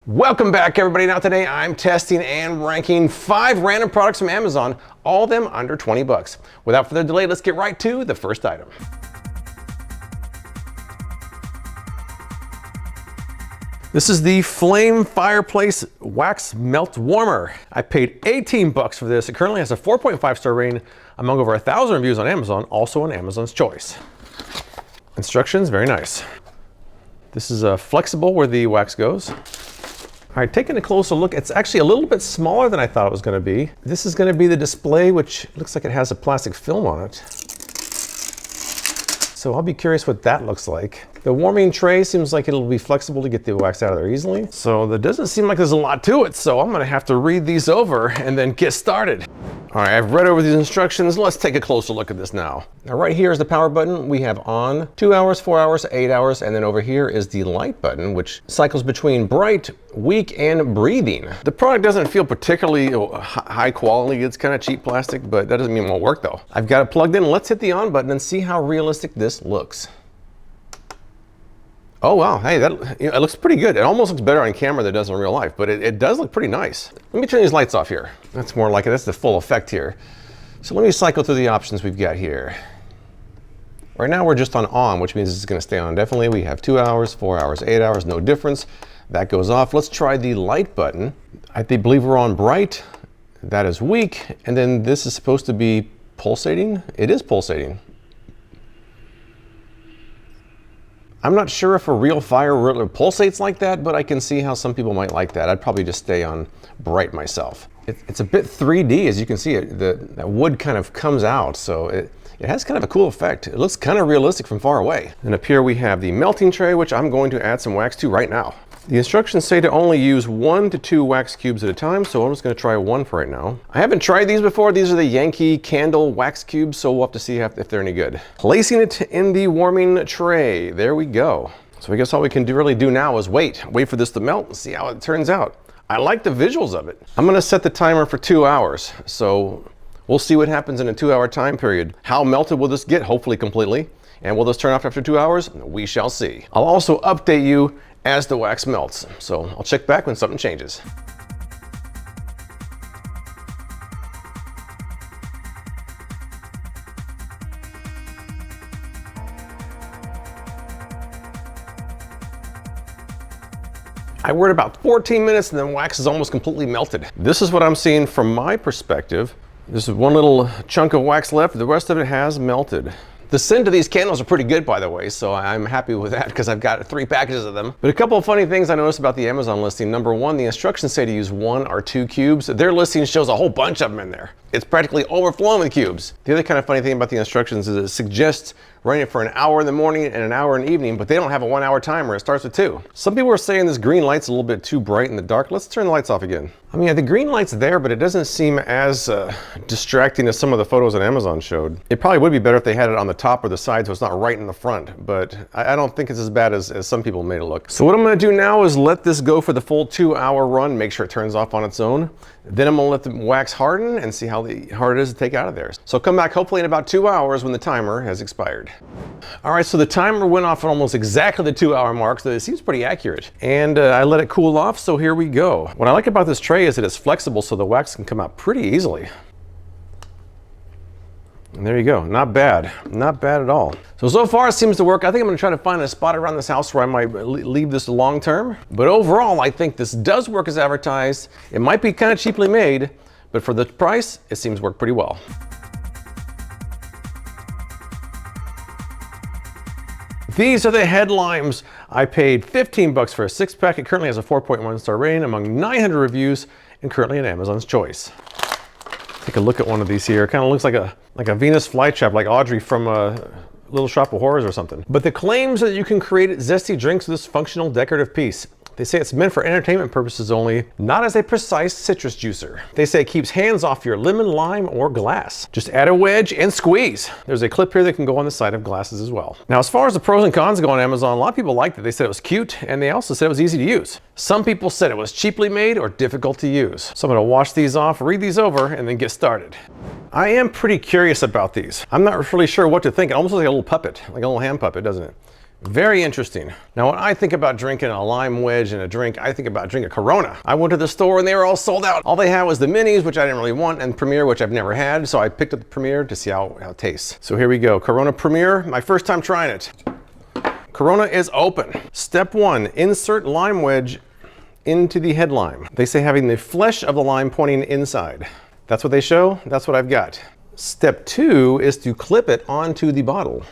Welcome back, everybody. Now today I'm testing and ranking 5 random products from Amazon, all of them under 20 bucks. Without further delay, let's get right to the first item. This is the Flame Fireplace Wax Warmer. I paid 18 bucks for this. It currently has a 4.5-star rating among over 1,000 reviews on Amazon, also on Amazon's choice. Instructions, very nice. This is flexible where the wax goes. All right, taking a closer look, it's actually a little bit smaller than I thought it was going to be. This is going to be the display, which looks like it has a plastic film on it. So I'll be curious what that looks like. The warming tray seems like it'll be flexible to get the wax out of there easily. So there doesn't seem like there's a lot to it, so I'm going to have to read these over and then get started. All right, I've read over these instructions. Let's take a closer look at this now. Now right here is the power button. We have on 2 hours, 4 hours, 8 hours, and then over here is the light button, which cycles between bright, weak, and breathing. The product doesn't feel particularly high quality. It's kind of cheap plastic, but that doesn't mean it won't work though. I've got it plugged in. Let's hit the on button and see how realistic this looks. Oh wow, hey, it looks pretty good. It almost looks better on camera than it does in real life, but it does look pretty nice. Let me turn these lights off here. That's more like it. That's the full effect here. So let me cycle through the options we've got here. Right now we're just on, which means it's going to stay on indefinitely. We have 2 hours, 4 hours, 8 hours, no difference. That goes off. Let's try the light button. I believe we're on bright. That is weak. And then this is supposed to be pulsating. It is pulsating. I'm not sure if a real fire really pulsates like that, but I can see how some people might like that. I'd probably just stay on bright myself. It's a bit 3D, as you can see. That wood kind of comes out, so it has kind of a cool effect. It looks kind of realistic from far away. And up here we have the melting tray, which I'm going to add some wax to right now. The instructions say to only use 1 to 2 wax cubes at a time, so I'm just going to try 1 for right now. I haven't tried these before. These are the Yankee Candle wax cubes, so we'll have to see if they're any good. Placing it in the warming tray. There we go. So I guess all we can really do now is wait for this to melt and see how it turns out. I like the visuals of it. I'm going to set the timer for 2 hours, so we'll see what happens in a 2-hour time period. How melted will this get? Hopefully completely. And will this turn off after 2 hours? We shall see. I'll also update you as the wax melts. So I'll check back when something changes. I wait about 14 minutes and then wax is almost completely melted. This is what I'm seeing from my perspective. This is one little chunk of wax left. The rest of it has melted. The scent of these candles are pretty good, by the way, so I'm happy with that because I've got 3 packages of them. But a couple of funny things I noticed about the Amazon listing. Number 1, the instructions say to use 1 or 2 cubes. Their listing shows a whole bunch of them in there. It's practically overflowing with cubes. The other kind of funny thing about the instructions is it suggests running it for an hour in the morning and an hour in the evening, but they don't have a 1-hour timer. It starts with 2. Some people are saying this green light's a little bit too bright in the dark. Let's turn the lights off again. I mean, the green light's there, but it doesn't seem as distracting as some of the photos on Amazon showed. It probably would be better if they had it on the top or the side so it's not right in the front, but I don't think it's as bad as some people made it look. So what I'm going to do now is let this go for the full 2-hour run, make sure it turns off on its own. Then I'm going to let the wax harden and see how hard it is to take out of there. So come back hopefully in about 2 hours when the timer has expired. All right, so the timer went off at almost exactly the 2-hour mark, so it seems pretty accurate. And I let it cool off, so here we go. What I like about this tray is that it's flexible, so the wax can come out pretty easily. And there you go, not bad at all. So far it seems to work. I think I'm gonna try to find a spot around this house where I might leave this long term. But overall, I think this does work as advertised. It might be kind of cheaply made, but for the price, it seems to work pretty well. These are the HeadLimes. I paid 15 bucks for a 6-pack. It currently has a 4.1-star rating among 900 reviews and currently in Amazon's choice. Take a look at one of these here. It kind of looks like a Venus flytrap, like Audrey from Little Shop of Horrors or something. But the claims that you can create zesty drinks with this functional decorative piece. They say it's meant for entertainment purposes only, not as a precise citrus juicer. They say it keeps hands off your lemon, lime, or glass. Just add a wedge and squeeze. There's a clip here that can go on the side of glasses as well. Now, as far as the pros and cons go on Amazon, a lot of people liked it. They said it was cute, and they also said it was easy to use. Some people said it was cheaply made or difficult to use. So I'm gonna wash these off, read these over, and then get started. I am pretty curious about these. I'm not really sure what to think. It almost looks like a little puppet, like a little hand puppet, doesn't it? Very interesting. Now, when I think about drinking a lime wedge and a drink, I think about drinking a Corona. I went to the store and they were all sold out. All they had was the minis, which I didn't really want, and Premier, which I've never had. So I picked up the Premier to see how it tastes. So here we go. Corona Premier, my first time trying it. Corona is open. Step 1, insert lime wedge into the head lime. They say having the flesh of the lime pointing inside. That's what they show. That's what I've got. Step 2 is to clip it onto the bottle.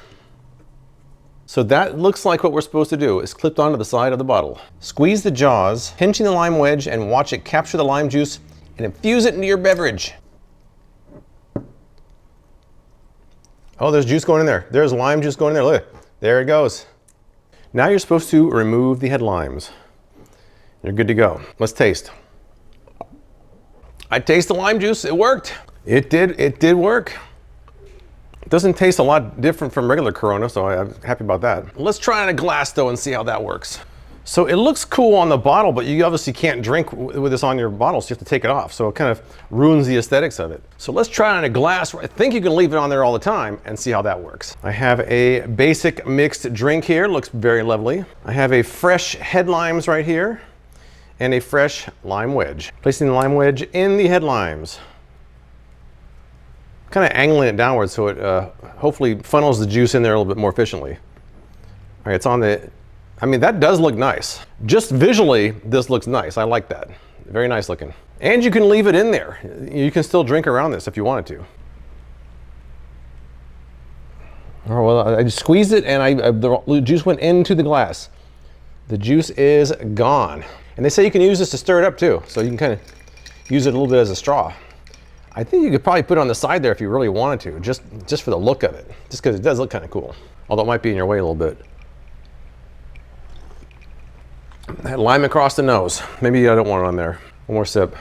So that looks like what we're supposed to do, is clipped onto the side of the bottle. Squeeze the jaws, pinching the lime wedge, and watch it capture the lime juice and infuse it into your beverage. Oh, there's juice going in there. There's lime juice going in there. Look, there it goes. Now you're supposed to remove the head limes. You're good to go. Let's taste. I taste the lime juice. It worked. It did work. It doesn't taste a lot different from regular Corona, so I'm happy about that. Let's try on a glass though and see how that works. So it looks cool on the bottle, but you obviously can't drink with this on your bottle, so you have to take it off. So it kind of ruins the aesthetics of it. So let's try on a glass. I think you can leave it on there all the time and see how that works. I have a basic mixed drink here. Looks very lovely. I have a fresh head limes right here and a fresh lime wedge. Placing the lime wedge in the head limes. Kind of angling it downwards so it hopefully funnels the juice in there a little bit more efficiently. All right, it's on the, I mean, that does look nice. Just visually, this looks nice. I like that. Very nice looking. And you can leave it in there. You can still drink around this if you wanted to. Oh, well, I just squeezed it and the juice went into the glass. The juice is gone. And they say you can use this to stir it up too. So you can kind of use it a little bit as a straw. I think you could probably put it on the side there if you really wanted to, just for the look of it, just because it does look kind of cool. Although it might be in your way a little bit. That lime across the nose. Maybe I don't want it on there. One more sip.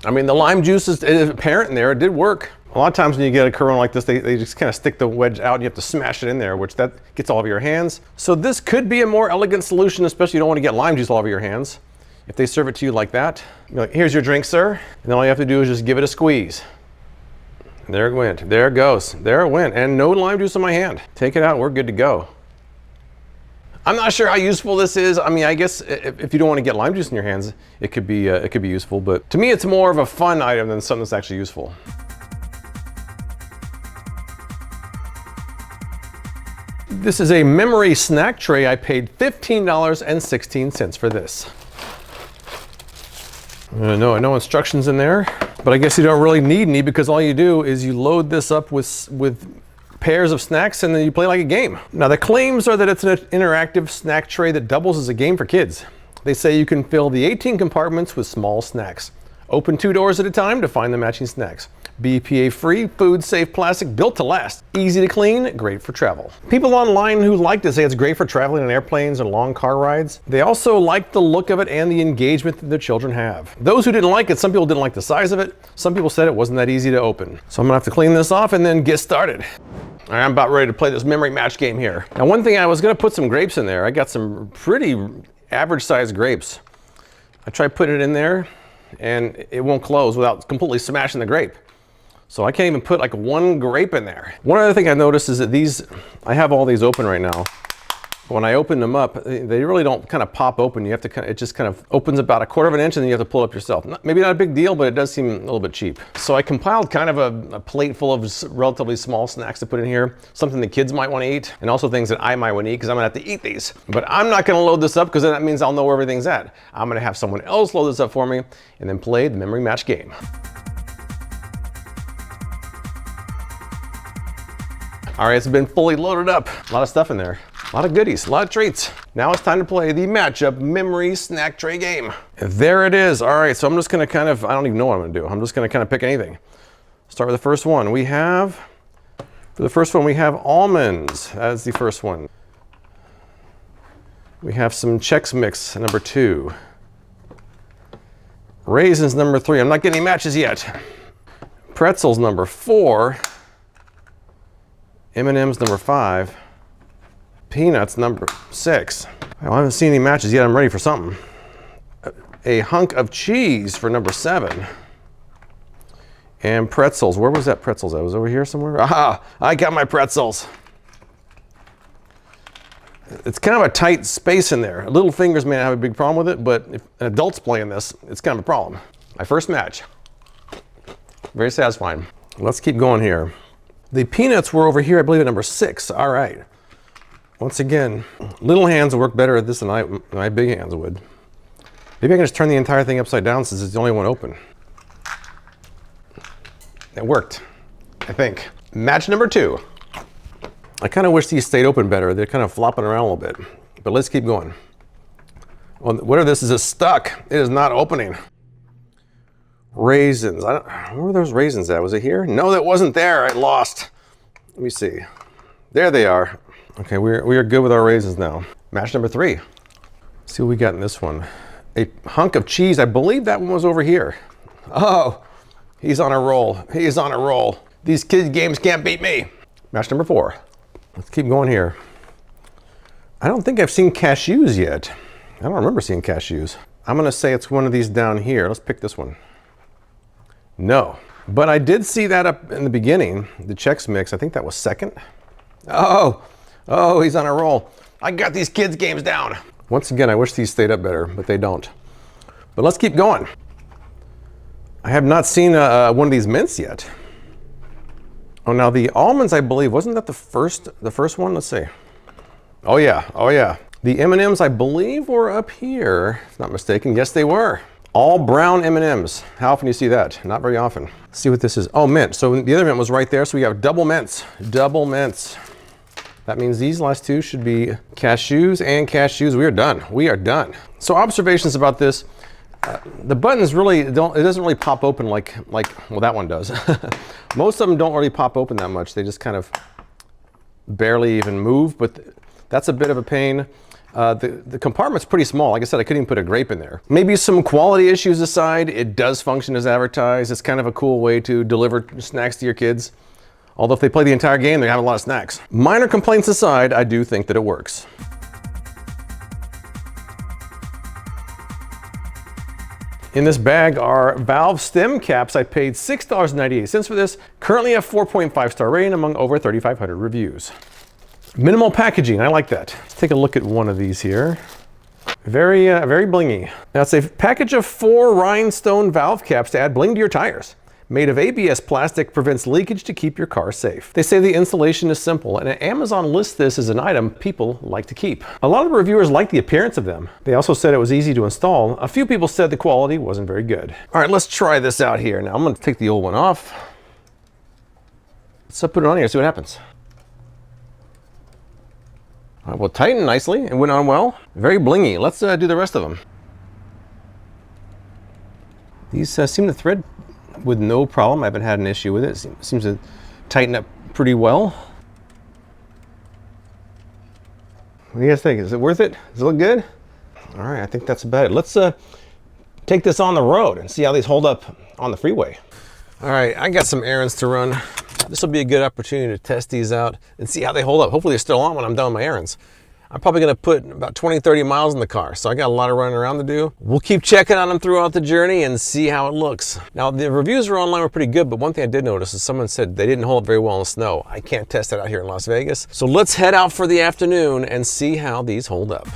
I mean, the lime juice is apparent in there. It did work. A lot of times when you get a Corona like this, they just kind of stick the wedge out and you have to smash it in there, which that gets all over your hands. So this could be a more elegant solution, especially if you don't want to get lime juice all over your hands. If they serve it to you like that, you're like, here's your drink, sir. And then all you have to do is just give it a squeeze. And there it went. There it goes. There it went. And no lime juice in my hand. Take it out. We're good to go. I'm not sure how useful this is. I mean, I guess if you don't want to get lime juice in your hands, it could be useful. But to me, it's more of a fun item than something that's actually useful. This is a memory snack tray. I paid $15.16 for this. No instructions in there, but I guess you don't really need any because all you do is you load this up with pairs of snacks and then you play like a game. Now the claims are that it's an interactive snack tray that doubles as a game for kids. They say you can fill the 18 compartments with small snacks. Open 2 doors at a time to find the matching snacks. BPA free, food safe plastic, built to last. Easy to clean, great for travel. People online who liked it say it's great for traveling on airplanes and long car rides. They also like the look of it and the engagement that their children have. Those who didn't like it, some people didn't like the size of it. Some people said it wasn't that easy to open. So I'm gonna have to clean this off and then get started. All right, I'm about ready to play this memory match game here. Now one thing, I was gonna put some grapes in there. I got some pretty average sized grapes. I tried putting it in there and it won't close without completely smashing the grape. So I can't even put like one grape in there. One other thing I noticed is that these, I have all these open right now. When I open them up, they really don't kind of pop open. You have to kind of, it just kind of opens about 1/4 of an inch and then you have to pull it up yourself. Maybe not a big deal, but it does seem a little bit cheap. So I compiled kind of a plate full of relatively small snacks to put in here. Something the kids might want to eat and also things that I might want to eat because I'm gonna have to eat these. But I'm not gonna load this up because then that means I'll know where everything's at. I'm gonna have someone else load this up for me and then play the memory match game. All right, it's been fully loaded up. A lot of stuff in there. A lot of goodies, a lot of treats. Now it's time to play the matchup memory snack tray game. There it is. All right, so I'm just gonna kind of, I don't even know what I'm gonna do. I'm just gonna kind of pick anything. Start with the first one. For the first one, we have almonds. That's the first one. We have some Chex Mix, number 2. Raisins, number 3. I'm not getting any matches yet. Pretzels, number 4. M&M's, number 5. Peanuts, number 6. I haven't seen any matches yet. I'm ready for something. A hunk of cheese for number 7. And pretzels. Where was that pretzels? I was over here somewhere. Aha! I got my pretzels. It's kind of a tight space in there. Little fingers may not have a big problem with it, but if an adult's playing this, it's kind of a problem. My first match. Very satisfying. Let's keep going here. The peanuts were over here, I believe, at number 6. All right. Once again, little hands will work better at this than my big hands would. Maybe I can just turn the entire thing upside down since it's the only one open. It worked, I think. Match number 2. I kind of wish these stayed open better. They're kind of flopping around a little bit, but let's keep going. Well, whatever this is stuck. It is not opening. Raisins. Where were those raisins at? Was it here? No, that wasn't there. I lost. Let me see. There they are. Okay, we are good with our raisins now. Match number 3. Let's see what we got in this one. A hunk of cheese. I believe that one was over here. Oh, he's on a roll. He is on a roll. These kids games can't beat me. Match number 4. Let's keep going here. I don't think I've seen cashews yet. I don't remember seeing cashews. I'm gonna say it's one of these down here. Let's pick this one. No, but I did see that up in the beginning, the Chex Mix. I think that was 2nd. Oh, he's on a roll. I got these kids games down. Once again, I wish these stayed up better, but they don't. But let's keep going. I have not seen one of these mints yet. Oh, now the almonds, I believe, wasn't that the first one? Let's see. Oh yeah. The M&Ms, I believe, were up here, if not mistaken. Yes, they were. All brown M&Ms. How often do you see that? Not very often. Let's see what this is. Oh, mint. So the other mint was right there, so we have double mints. Double mints. That means these last 2 should be cashews and cashews. We are done. We are done. So observations about this. The buttons really don't, it doesn't really pop open like well, that one does. Most of them don't really pop open that much. They just kind of barely even move, but that's a bit of a pain. The compartment's pretty small. Like I said, I couldn't even put a grape in there. Maybe some quality issues aside, it does function as advertised. It's kind of a cool way to deliver snacks to your kids. Although if they play the entire game, they have a lot of snacks. Minor complaints aside, I do think that it works. In this bag are valve stem caps. I paid $6.98 for this. Currently a 4.5 star rating among over 3,500 reviews. Minimal packaging, I like that. Let's take a look at one of these here. Very blingy. Now it's a package of 4 rhinestone valve caps to add bling to your tires. Made of ABS plastic, prevents leakage to keep your car safe. They say the installation is simple, and Amazon lists this as an item people like to keep. A lot of the reviewers like the appearance of them. They also said it was easy to install. A few people said the quality wasn't very good. All right, let's try this out here. Now I'm gonna take the old one off. Let's put it on here, see what happens. All right, well, tighten nicely. It went on well. Very blingy. Let's do the rest of them. These seem to thread with no problem. I haven't had an issue with it. It seems to tighten up pretty well. What do you guys think? Is it worth it? Does it look good? All right, I think that's about it. Let's take this on the road and see how these hold up on the freeway. All right, I got some errands to run. This will be a good opportunity to test these out and see how they hold up. Hopefully they're still on when I'm done with my errands. I'm probably gonna put about 20, 30 miles in the car, so I got a lot of running around to do. We'll keep checking on them throughout the journey and see how it looks. Now, the reviews are online were pretty good, but one thing I did notice is someone said they didn't hold up very well in the snow. I can't test that out here in Las Vegas. So let's head out for the afternoon and see how these hold up.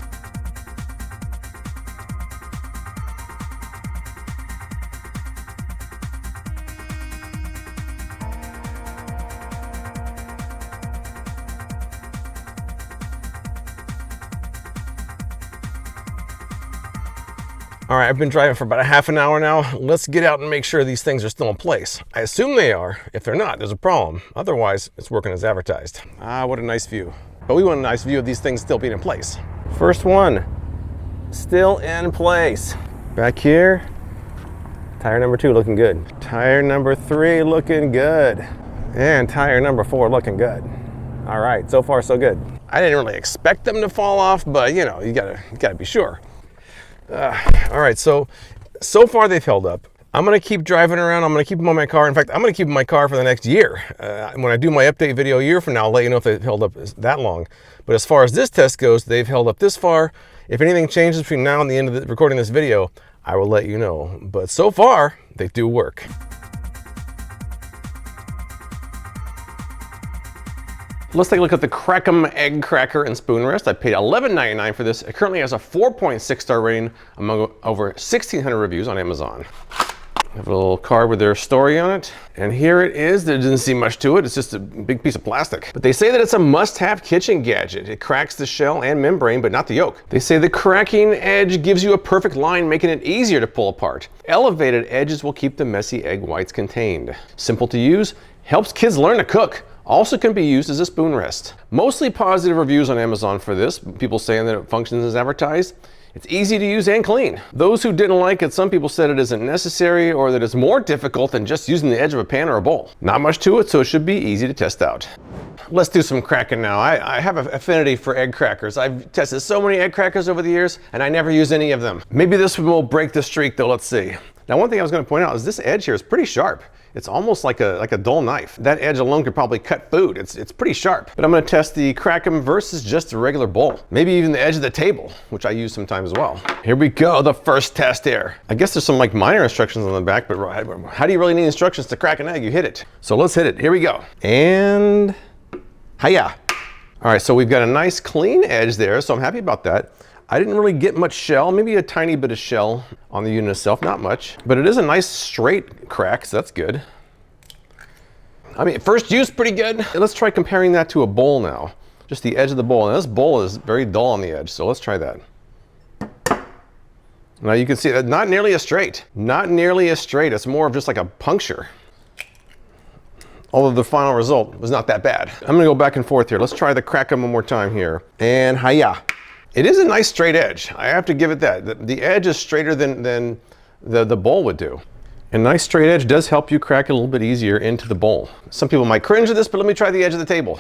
All right, I've been driving for about a half an hour now. Let's get out and make sure these things are still in place. I assume they are. If they're not, there's a problem. Otherwise, it's working as advertised. Ah, what a nice view. But we want a nice view of these things still being in place. First one, still in place. Back here, tire number 2 looking good. Tire number 3 looking good. And tire number 4 looking good. All right, so far so good. I didn't really expect them to fall off, but you know, you gotta be sure. All right, so far they've held up. I'm gonna keep driving around. I'm gonna keep them on my car. In fact, I'm gonna keep them in my car for the next year. When I do my update video a year from now, I'll let you know if they've held up that long. But as far as this test goes, they've held up this far. If anything changes between now and the end of recording this video, I will let you know. But so far, they do work. Let's take a look at the Crackem Egg Cracker and Spoon Rest. I paid $11.99 for this. It currently has a 4.6 star rating among over 1,600 reviews on Amazon. I have a little card with their story on it. And here it is. There doesn't seem much to it. It's just a big piece of plastic. But they say that it's a must-have kitchen gadget. It cracks the shell and membrane, but not the yolk. They say the cracking edge gives you a perfect line, making it easier to pull apart. Elevated edges will keep the messy egg whites contained. Simple to use, helps kids learn to cook. Also can be used as a spoon rest. Mostly positive reviews on Amazon for this. People saying that it functions as advertised. It's easy to use and clean. Those who didn't like it, some people said it isn't necessary or that it's more difficult than just using the edge of a pan or a bowl. Not much to it, so it should be easy to test out. Let's do some cracking now. I have an affinity for egg crackers. I've tested so many egg crackers over the years and I never use any of them. Maybe this one will break the streak though, let's see. Now one thing I was gonna point out is this edge here is pretty sharp. It's almost like a dull knife. That edge alone could probably cut food. It's pretty sharp. But I'm gonna test the Crackem versus just a regular bowl. Maybe even the edge of the table, which I use sometimes as well. Here we go, the first test here. I guess there's some like minor instructions on the back, but how do you really need instructions to crack an egg? You hit it. So let's hit it, here we go. And, hiya. All right, so we've got a nice clean edge there, so I'm happy about that. I didn't really get much shell, maybe a tiny bit of shell on the unit itself, not much, but it is a nice straight crack, so that's good. I mean, first use, pretty good. Let's try comparing that to a bowl now. Just the edge of the bowl. Now this bowl is very dull on the edge, so let's try that. Now you can see that not nearly as straight. Not nearly as straight, it's more of just like a puncture. Although the final result was not that bad. I'm gonna go back and forth here. Let's try the Crackem one more time here. And hiya. It is a nice straight edge. I have to give it that. The edge is straighter than the bowl would do. A nice straight edge does help you crack it a little bit easier into the bowl. Some people might cringe at this, but let me try the edge of the table.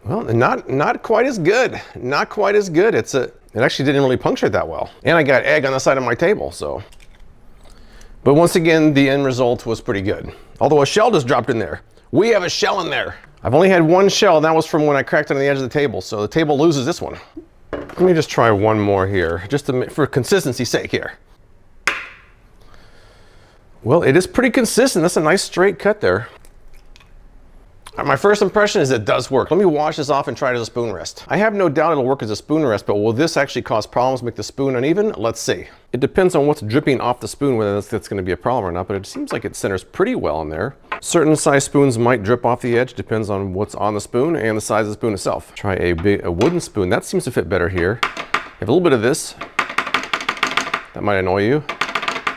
Well, not quite as good. Not quite as good. It actually didn't really puncture that well. And I got egg on the side of my table, so. But once again, the end result was pretty good. Although a shell just dropped in there. We have a shell in there. I've only had one shell, and that was from when I cracked it on the edge of the table, so the table loses this one. Let me just try one more here, just for consistency's sake here. Well, it is pretty consistent. That's a nice straight cut there. My first impression is it does work. Let me wash this off and try it as a spoon rest. I have no doubt it'll work as a spoon rest, but will this actually cause problems, make the spoon uneven? Let's see. It depends on what's dripping off the spoon, whether that's going to be a problem or not, but it seems like it centers pretty well in there. Certain size spoons might drip off the edge, depends on what's on the spoon and the size of the spoon itself. Try a wooden spoon. That seems to fit better here. Have a little bit of this. That might annoy you.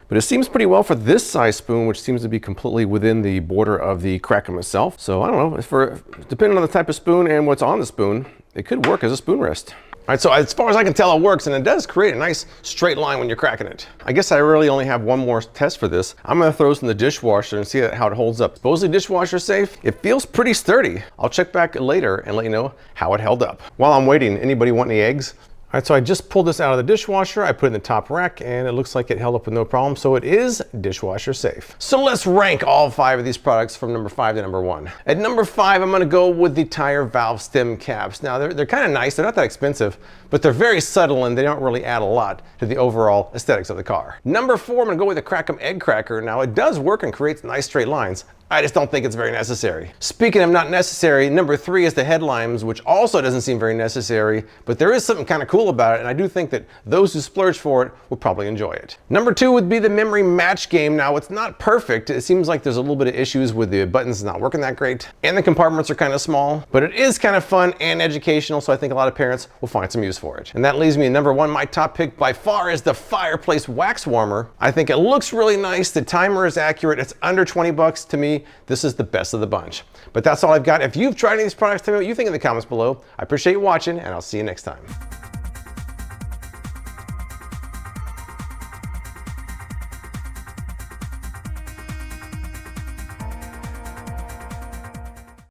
But it seems pretty well for this size spoon, which seems to be completely within the border of the Crackem itself. So I don't know, depending on the type of spoon and what's on the spoon, it could work as a spoon rest. All right, so as far as I can tell, it works, and it does create a nice straight line when you're cracking it. I guess I really only have one more test for this. I'm gonna throw this in the dishwasher and see how it holds up. Supposedly dishwasher safe. It feels pretty sturdy. I'll check back later and let you know how it held up. While I'm waiting, anybody want any eggs? All right, so I just pulled this out of the dishwasher. I put it in the top rack and it looks like it held up with no problem. So it is dishwasher safe. So let's rank all 5 of these products from number 5 to number 1. At number 5, I'm gonna go with the tire valve stem caps. Now they're kind of nice. They're not that expensive, but they're very subtle and they don't really add a lot to the overall aesthetics of the car. Number 4, I'm gonna go with the Crackem egg cracker. Now it does work and creates nice straight lines. I just don't think it's very necessary. Speaking of not necessary, number 3 is the HeadLimes, which also doesn't seem very necessary, but there is something kind of cool about it, and I do think that those who splurge for it will probably enjoy it. Number 2 would be the memory match game. Now it's not perfect. It seems like there's a little bit of issues with the buttons not working that great, and the compartments are kind of small, but it is kind of fun and educational, so I think a lot of parents will find some use for it. And that leaves me at number 1. My top pick by far is the Fireplace Wax Warmer. I think it looks really nice. The timer is accurate. It's under 20 bucks to me. This is the best of the bunch. But that's all I've got. If you've tried any of these products, tell me what you think in the comments below. I appreciate you watching, and I'll see you next time.